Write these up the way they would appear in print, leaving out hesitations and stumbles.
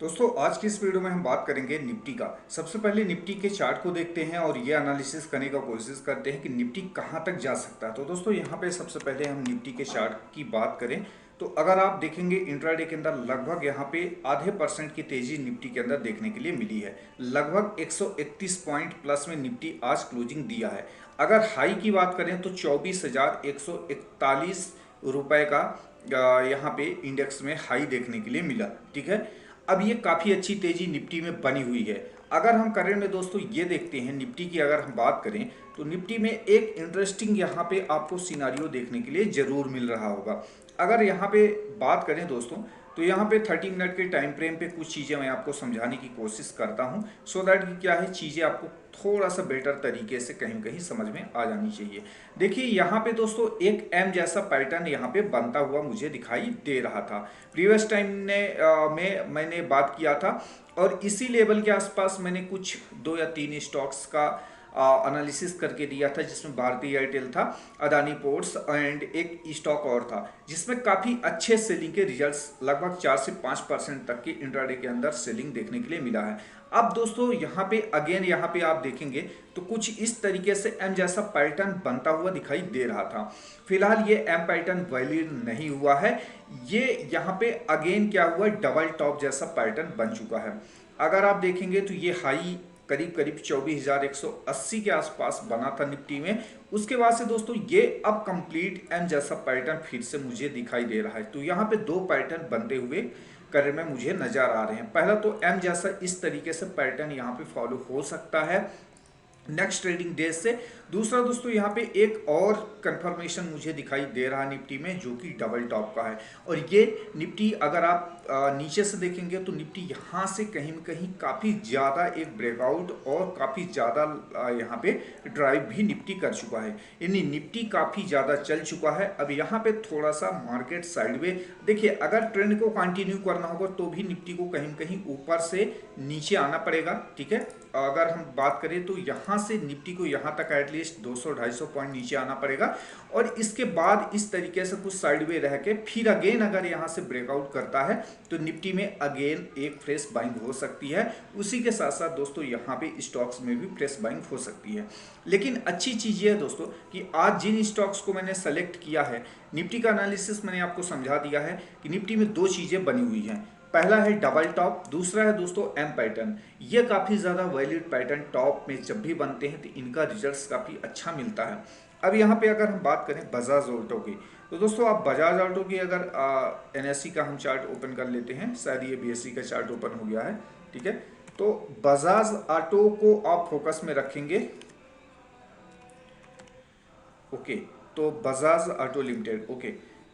दोस्तों आज की इस वीडियो में हम बात करेंगे निफ्टी का। सबसे पहले निफ्टी के चार्ट को देखते हैं और ये एनालिसिस करने का कोशिश करते हैं कि निफ्टी कहां तक जा सकता है। तो दोस्तों यहाँ पे सबसे पहले हम निफ्टी के चार्ट की बात करें तो अगर आप देखेंगे इंट्राडे के अंदर लगभग यहाँ पे आधे परसेंट की तेजी निफ्टी के अंदर देखने के लिए मिली है। लगभग 131 पॉइंट प्लस में निफ्टी आज क्लोजिंग दिया है। अगर हाई की बात करें तो 24,141 रुपए का यहाँ पे इंडेक्स में हाई देखने के लिए मिला। ठीक है, अब ये काफ़ी अच्छी तेजी निफ्टी में बनी हुई है। अगर हम करें में दोस्तों ये देखते हैं निफ्टी की अगर हम बात करें तो निफ्टी में एक इंटरेस्टिंग यहाँ पे आपको सिनारियो देखने के लिए जरूर मिल रहा होगा। अगर यहाँ पे बात करें दोस्तों तो यहाँ पे 30 मिनट के टाइम फ्रेम पे कुछ चीज़ें मैं आपको समझाने की कोशिश करता हूँ सो दैट कि क्या है चीज़ें आपको थोड़ा सा बेटर तरीके से कहीं कहीं समझ में आ जानी चाहिए। देखिए यहाँ पे दोस्तों एक एम जैसा पैटर्न यहाँ पे बनता हुआ मुझे दिखाई दे रहा था। प्रीवियस टाइम में मैंने बात किया था और इसी लेवल के आसपास मैंने कुछ 2 या 3 स्टॉक्स का एनालिसिस करके दिया था, जिसमें भारतीय एयरटेल था, अदानी पोर्ट्स एंड एक स्टॉक और था, जिसमें काफ़ी अच्छे सेलिंग के रिजल्ट्स लगभग 4 से 5% तक की इंट्राडे के अंदर सेलिंग देखने के लिए मिला है। अब दोस्तों यहाँ पे अगेन यहाँ पे आप देखेंगे तो कुछ इस तरीके से एम जैसा पैटर्न बनता हुआ दिखाई दे रहा था। फिलहाल ये एम पैटर्न वैलिड नहीं हुआ है। ये यहाँ पे अगेन क्या हुआ, डबल टॉप जैसा पैटर्न बन चुका है। अगर आप देखेंगे तो ये हाई करीब करीब 24,180 के आसपास बना था निफ्टी में। उसके बाद से दोस्तों ये अब कंप्लीट एम जैसा पैटर्न फिर से मुझे दिखाई दे रहा है। तो यहाँ पे दो पैटर्न बनते हुए करे में मुझे नजर आ रहे हैं। पहला तो एम जैसा इस तरीके से पैटर्न यहाँ पे फॉलो हो सकता है नेक्स्ट ट्रेडिंग डे से। दूसरा दोस्तों यहाँ पे एक और कंफर्मेशन मुझे दिखाई दे रहा है निफ्टी में, जो कि डबल टॉप का है। और ये निफ्टी अगर आप नीचे से देखेंगे तो निफ्टी यहाँ से कहीं न कहीं काफ़ी ज़्यादा एक ब्रेकआउट और काफ़ी ज़्यादा यहाँ पे ड्राइव भी निफ्टी कर चुका है, यानी निफ्टी काफ़ी ज़्यादा चल चुका है। अब यहाँ पे थोड़ा सा मार्केट साइडवे देखिए, अगर ट्रेंड को कंटिन्यू करना होगा तो भी निफ्टी को कहीं न कहीं ऊपर से नीचे आना पड़ेगा। ठीक है, अगर हम बात करें तो यहाँ से निफ्टी को यहाँ तक एटलीस्ट 200-250 पॉइंट नीचे आना पड़ेगा और इसके बाद इस तरीके से कुछ साइडवे रह के फिर अगेन अगर यहाँ से ब्रेकआउट करता है तो निफ्टी में अगेन एक फ्रेश बाइंग हो सकती है। उसी के साथ साथ दोस्तों यहाँ पे स्टॉक्स में भी फ्रेश बाइंग हो सकती है। लेकिन अच्छी चीज़ ये है दोस्तों कि आज जिन स्टॉक्स को मैंने सेलेक्ट किया है, निफ्टी का एनालिसिस मैंने आपको समझा दिया है कि निफ्टी में दो चीज़ें बनी हुई हैं। पहला है डबल टॉप, दूसरा है दोस्तों एम पैटर्न। ये काफ़ी ज़्यादा वैलिड पैटर्न टॉप में जब भी बनते हैं तो इनका रिजल्ट्स काफ़ी अच्छा मिलता है। अब यहाँ पे अगर हम बात करें बजाज ऑटो की तो दोस्तों आप बजाज ऑटो की अगर एनएससी का हम चार्ट ओपन कर लेते हैं, शायद ये बीएससी का चार्ट ओपन हो गया है। ठीक है, तो बजाज ऑटो को आप फोकस में रखेंगे। ओके, तो बजाज ऑटो लिमिटेड। ओके,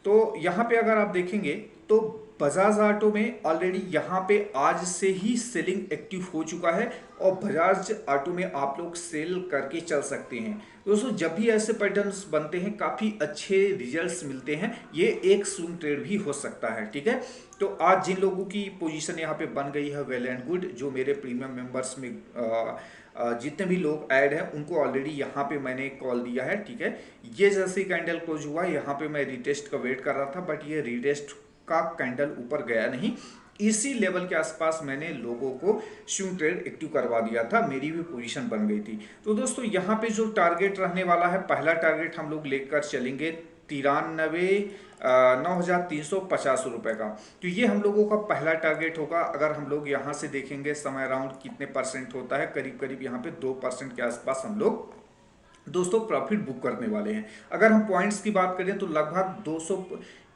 तो यहाँ पे अगर आप देखेंगे तो बजाज ऑटो में ऑलरेडी यहाँ पे आज से ही सेलिंग एक्टिव हो चुका है और बजाज ऑटो में आप लोग सेल करके चल सकते हैं। दोस्तों जब भी ऐसे पैटर्न्स बनते हैं काफ़ी अच्छे रिजल्ट्स मिलते हैं। ये एक स्विंग ट्रेड भी हो सकता है। ठीक है, तो आज जिन लोगों की पोजीशन यहाँ पे बन गई है वेल एंड गुड, जो मेरे प्रीमियम मेंबर्स में जितने भी लोग ऐड हैं उनको ऑलरेडी यहाँ पे मैंने कॉल दिया है। ठीक है, ये जैसे ही कैंडल क्लोज हुआ यहाँ पे मैं रिटेस्ट का वेट कर रहा था, बट ये रिटेस्ट का कैंडल ऊपर गया नहीं। इसी लेवल के आसपास मैंने लोगों को स्विंग ट्रेड एक्टिव करवा दिया था, मेरी भी पोजीशन बन गई थी। तो दोस्तों यहाँ पे जो टारगेट रहने वाला है, पहला टारगेट हम लोग लेकर चलेंगे 9,350 रुपए का। तो ये हम लोगों का पहला टारगेट होगा। अगर हम लोग यहाँ से देखेंगे समय अराउंड कितने परसेंट होता है, करीब करीब यहाँ पे 2% के आसपास हम लोग दोस्तों प्रॉफिट बुक करने वाले हैं। अगर हम पॉइंट्स की बात करें तो लगभग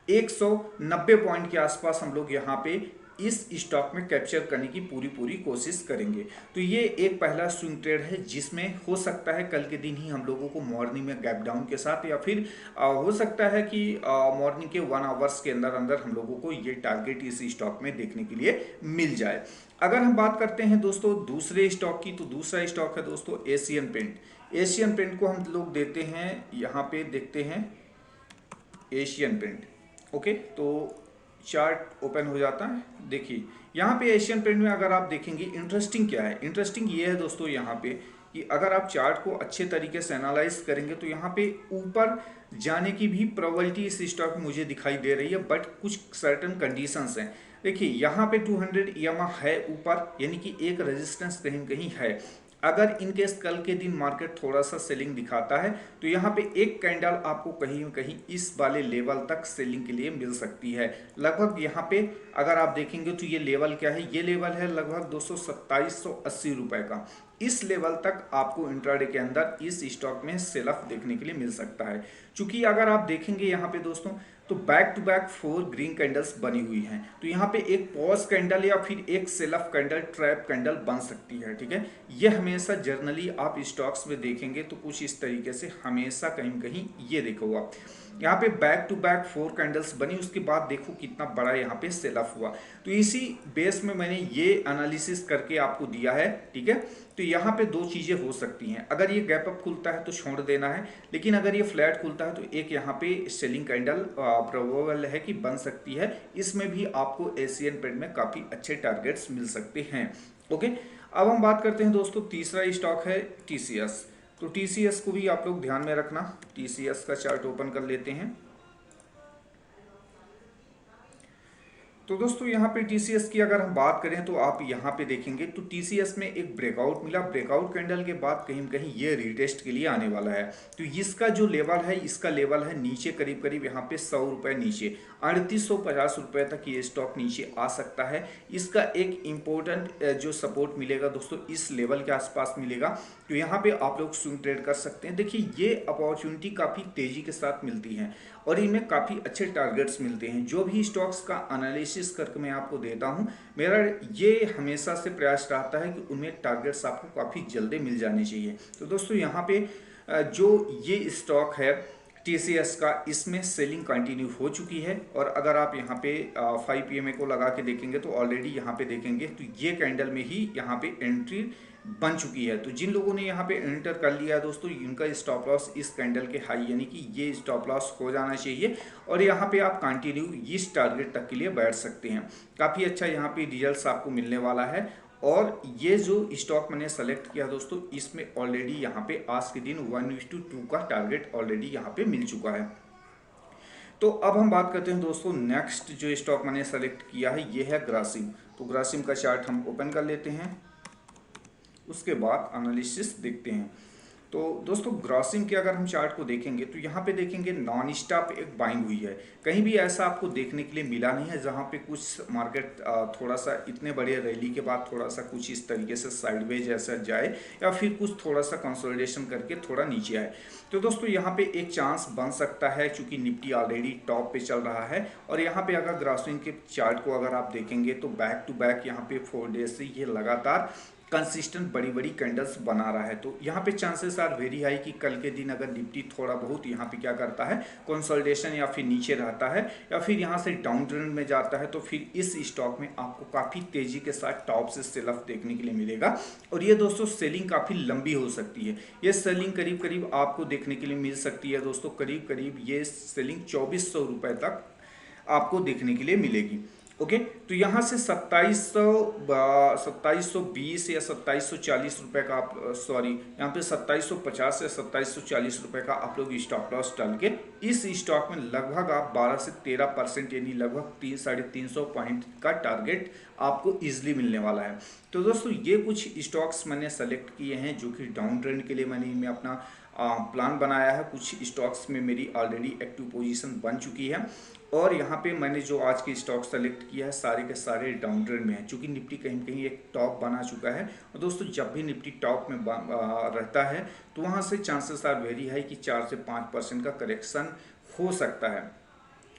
190 पॉइंट के आसपास हम लोग यहाँ पे इस स्टॉक में कैप्चर करने की पूरी कोशिश करेंगे। तो ये एक पहला स्विंग ट्रेड है जिसमें हो सकता है कल के दिन ही हम लोगों को मॉर्निंग में गैप डाउन के साथ या फिर हो सकता है कि मॉर्निंग के 1 आवर्स के अंदर अंदर हम लोगों को ये टारगेट इस स्टॉक में देखने के लिए मिल जाए। अगर हम बात करते हैं दोस्तों दूसरे स्टॉक की, तो दूसरा स्टॉक है दोस्तों एशियन पेंट। एशियन पेंट को हम लोग देते हैं, यहाँ पे देखते हैं एशियन पेंट। ओके, तो चार्ट ओपन हो जाता है। देखिए यहाँ पे एशियन पेंट में अगर आप देखेंगे इंटरेस्टिंग क्या है, इंटरेस्टिंग ये है दोस्तों यहाँ पे कि अगर आप चार्ट को अच्छे तरीके से एनालाइज करेंगे तो यहाँ पे ऊपर जाने की भी प्रोबेबिलिटी इस स्टॉक में मुझे दिखाई दे रही है, बट कुछ सर्टन कंडीशंस हैं। देखिए यहाँ पे 200 EMA है ऊपर, यानी कि एक रेजिस्टेंस कहीं न कहीं है। अगर इनकेस कल के दिन मार्केट थोड़ा सा सेलिंग दिखाता है तो यहाँ पे एक कैंडल आपको कहीं न कहीं इस वाले लेवल तक सेलिंग के लिए मिल सकती है। लगभग यहाँ पे अगर आप देखेंगे तो ये लेवल क्या है, ये लेवल है लगभग 22780 रुपए का। इस लेवल तक आपको इंट्राडे के अंदर इस स्टॉक में सेल ऑफ देखने के लिए मिल सकता है। चूंकि अगर आप देखेंगे यहाँ पे दोस्तों तो back to back 4 green candles बनी हुई हैं, तो यहाँ पे एक पॉज कैंडल या फिर एक sell off candle, trap candle बन सकती है। ठीक है, ये हमेशा जर्नली आप स्टॉक्स में देखेंगे तो कुछ इस तरीके से हमेशा कहीं कहीं ये देखो आप यहाँ पे बैक टू बैक 4 कैंडल्स बनी, उसके बाद देखो कितना बड़ा यहाँ पे सेल ऑफ हुआ। तो इसी बेस में मैंने ये एनालिसिस करके आपको दिया है। ठीक है, तो यहाँ पे दो चीज़ें हो सकती हैं, अगर ये गैप अप खुलता है तो छोड़ देना है, लेकिन अगर ये फ्लैट खुलता है तो एक यहाँ पे सेलिंग कैंडल प्रोबेबल है कि बन सकती है। इसमें भी आपको एशियन पेंट में काफ़ी अच्छे टारगेट्स मिल सकते हैं। ओके, अब हम बात करते हैं दोस्तों, तीसरा स्टॉक है टीसीएस। तो टीसीएस को भी आप लोग ध्यान में रखना। टीसीएस का चार्ट ओपन कर लेते हैं। तो दोस्तों यहाँ पे टीसीएस की अगर हम बात करें तो आप यहाँ पे देखेंगे तो टीसीएस में एक ब्रेकआउट मिला, ब्रेकआउट कैंडल के बाद कहीं न कहीं ये रीटेस्ट के लिए आने वाला है। तो इसका जो लेवल है, इसका लेवल है नीचे करीब करीब यहाँ पे 100 रुपये नीचे, 3850 रुपये तक ये स्टॉक नीचे आ सकता है। इसका एक इम्पोर्टेंट जो सपोर्ट मिलेगा दोस्तों इस लेवल के आसपास मिलेगा, तो यहाँ पे आप लोग स्विंग ट्रेड कर सकते हैं। देखिए ये अपॉर्चुनिटी काफ़ी तेज़ी के साथ मिलती है और इनमें काफ़ी अच्छे टारगेट्स मिलते हैं। जो भी स्टॉक्स का एनालिसिस करके मैं आपको देता हूं, मेरा ये हमेशा से प्रयास रहता है कि उनमें टारगेट्स आपको काफ़ी जल्दी मिल जाने चाहिए। तो दोस्तों यहाँ पे जो ये स्टॉक है टीसीएस का, इसमें सेलिंग कंटिन्यू हो चुकी है। और अगर आप यहाँ पे 5 PM को लगा के देखेंगे तो ऑलरेडी यहाँ पे देखेंगे तो ये कैंडल में ही यहाँ पे एंट्री बन चुकी है। तो जिन लोगों ने यहाँ पे एंटर कर लिया है दोस्तों, इनका स्टॉप लॉस इस कैंडल के हाई यानी कि ये स्टॉप लॉस हो जाना चाहिए और यहाँ पे आप कंटिन्यू इस टारगेट तक के लिए बैठ सकते हैं। काफ़ी अच्छा यहाँ पे रिजल्ट्स आपको मिलने वाला है। और ये जो स्टॉक मैंने सेलेक्ट किया दोस्तों, इसमें ऑलरेडी यहाँ पे आज के दिन 1:2 का टारगेट ऑलरेडी यहाँ पे मिल चुका है। तो अब हम बात करते हैं दोस्तों, नेक्स्ट जो स्टॉक मैंने सेलेक्ट किया है ये है ग्रासिम। तो ग्रासिम का चार्ट हम ओपन कर लेते हैं, उसके बाद एनालिसिस देखते हैं। तो दोस्तों ग्रासिम के अगर हम चार्ट को देखेंगे तो यहाँ पे देखेंगे नॉन स्टॉप एक बाइंग हुई है। कहीं भी ऐसा आपको देखने के लिए मिला नहीं है जहाँ पे कुछ मार्केट थोड़ा सा इतने बड़े रैली के बाद थोड़ा सा कुछ इस तरीके से साइडवेज ऐसा जाए या फिर कुछ थोड़ा सा कंसोलिडेशन करके थोड़ा नीचे आए। तो दोस्तों यहाँ पे एक चांस बन सकता है, चूंकि निफ्टी ऑलरेडी टॉप पे चल रहा है। और यहाँ पे अगर ग्रासिम के चार्ट को अगर आप देखेंगे तो बैक टू बैक यहाँ पे 4 डेज से ये लगातार कंसिस्टेंट बड़ी बड़ी कैंडल्स बना रहा है। तो यहाँ पे चांसेस आर वेरी हाई कि कल के दिन अगर निफ्टी थोड़ा बहुत यहाँ पे क्या करता है, कंसोलिडेशन या फिर नीचे रहता है या फिर यहाँ से डाउन ट्रेंड में जाता है, तो फिर इस स्टॉक में आपको काफ़ी तेज़ी के साथ टॉप से सेल ऑफ देखने के लिए मिलेगा। और ये दोस्तों सेलिंग काफ़ी लंबी हो सकती है। ये सेलिंग करीब करीब आपको देखने के लिए मिल सकती है दोस्तों, करीब करीब ये सेलिंग 2400 रुपये तक आपको देखने के लिए मिलेगी। ओके, तो यहाँ से 2720 या 2740 रुपये का आप सॉरी यहाँ पे 2750 या 2740 रुपये का आप लोग स्टॉप लॉस डाल के इस स्टॉक में लगभग आप 12 से 13% यानी लगभग 300-350 पॉइंट का टारगेट आपको इजीली मिलने वाला है। तो दोस्तों ये कुछ स्टॉक्स मैंने सेलेक्ट किए हैं जो कि डाउन ट्रेंड के लिए मैंने इनमें अपना प्लान बनाया है। कुछ स्टॉक्स में मेरी ऑलरेडी एक्टिव पोजीशन बन चुकी है और यहाँ पे मैंने जो आज के स्टॉक सेलेक्ट किया है सारे के सारे डाउन ट्रेंड में है, चूँकि निफ्टी कहीं कहीं एक टॉप बना चुका है। और दोस्तों जब भी निफ्टी टॉप में रहता है तो वहाँ से चांसेस आर वेरी हाई कि 4 से 5% का करेक्शन हो सकता है।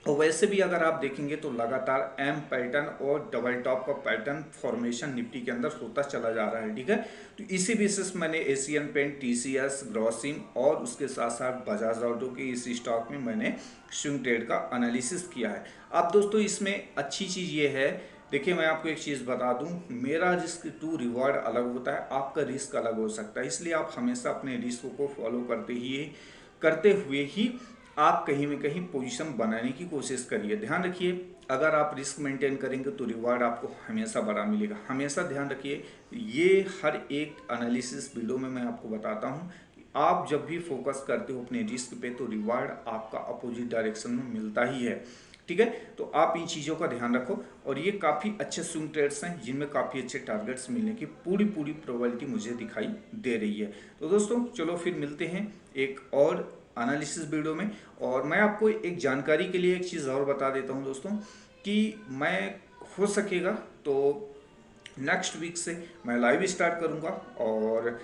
और वैसे भी अगर आप देखेंगे तो लगातार एम पैटर्न और डबल टॉप का पैटर्न फॉर्मेशन निफ्टी के अंदर होता चला जा रहा है। ठीक है, तो इसी बेसिस मैंने एशियन पेंट, टीसीएस, ग्रासिम और उसके साथ साथ बजाज ऑटो के इस स्टॉक में मैंने स्विंग ट्रेड का एनालिसिस किया है। अब दोस्तों इसमें अच्छी चीज़ ये है, देखिए मैं आपको एक चीज़ बता दूं, मेरा रिस्क टू रिवॉर्ड अलग होता है, आपका रिस्क अलग हो सकता है। इसलिए आप हमेशा अपने रिस्क को फॉलो करते हुए ही आप कहीं में कहीं पोजीशन बनाने की कोशिश करिए। ध्यान रखिए, अगर आप रिस्क मेंटेन करेंगे तो रिवार्ड आपको हमेशा बड़ा मिलेगा। हमेशा ध्यान रखिए, ये हर एक एनालिसिस वीडियो में मैं आपको बताता हूँ कि आप जब भी फोकस करते हो अपने रिस्क पे तो रिवार्ड आपका अपोजिट डायरेक्शन में मिलता ही है। ठीक है। तो आप इन चीज़ों का ध्यान रखो, और ये काफ़ी अच्छे स्विंग ट्रेड्स हैं जिनमें काफ़ी अच्छे टारगेट्स मिलने की पूरी प्रोबेबिलिटी मुझे दिखाई दे रही है। तो दोस्तों चलो फिर मिलते हैं एक और एनालिसिस वीडियो में। और मैं आपको एक जानकारी के लिए एक चीज़ और बता देता हूँ दोस्तों, कि मैं हो सकेगा तो नेक्स्ट वीक से मैं लाइव स्टार्ट करूँगा, और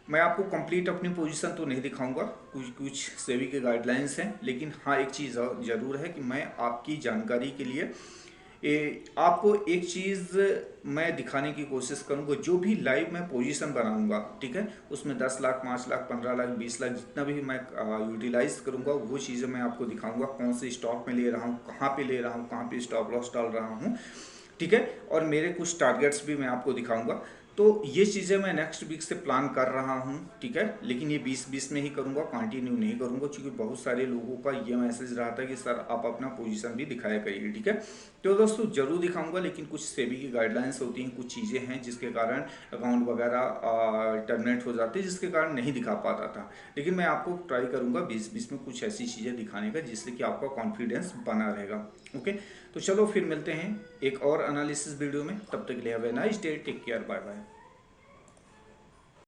मैं आपको कंप्लीट अपनी पोजीशन तो नहीं दिखाऊंगा, कुछ कुछ सेबी के गाइडलाइंस हैं, लेकिन हाँ एक चीज़ ज़रूर है कि मैं आपकी जानकारी के लिए आपको एक चीज़ मैं दिखाने की कोशिश करूंगा। जो भी लाइव मैं पोजीशन बनाऊंगा, ठीक है, उसमें 10 लाख, 5 लाख, 15 लाख, 20 लाख जितना भी मैं यूटिलाइज करूंगा, वो चीज़ें मैं आपको दिखाऊंगा। कौन से स्टॉक में ले रहा हूँ, कहाँ पे ले रहा हूँ, कहाँ पे स्टॉप लॉस डाल रहा हूँ, ठीक है, और मेरे कुछ टारगेट्स भी मैं आपको दिखाऊंगा। तो ये चीज़ें मैं नेक्स्ट वीक से प्लान कर रहा हूँ, ठीक है, लेकिन ये 20-20 में ही करूँगा, कंटिन्यू नहीं करूँगा, क्योंकि बहुत सारे लोगों का ये मैसेज रहा था कि सर आप अपना पोजीशन भी दिखाया करिए, ठीक है। तो दोस्तों जरूर दिखाऊंगा, लेकिन कुछ सेबी की गाइडलाइंस होती हैं, कुछ चीज़ें हैं जिसके कारण अकाउंट वगैरह टर्मिनेट हो जाते हैं, जिसके कारण नहीं दिखा पाता था। लेकिन मैं आपको ट्राई करूँगा 20-20 में कुछ ऐसी चीज़ें दिखाने का जिससे कि आपका कॉन्फिडेंस बना रहेगा। ओके, तो चलो फिर मिलते हैं एक और एनालिसिस वीडियो में। तब तक के लिए have a nice day, take care, bye bye.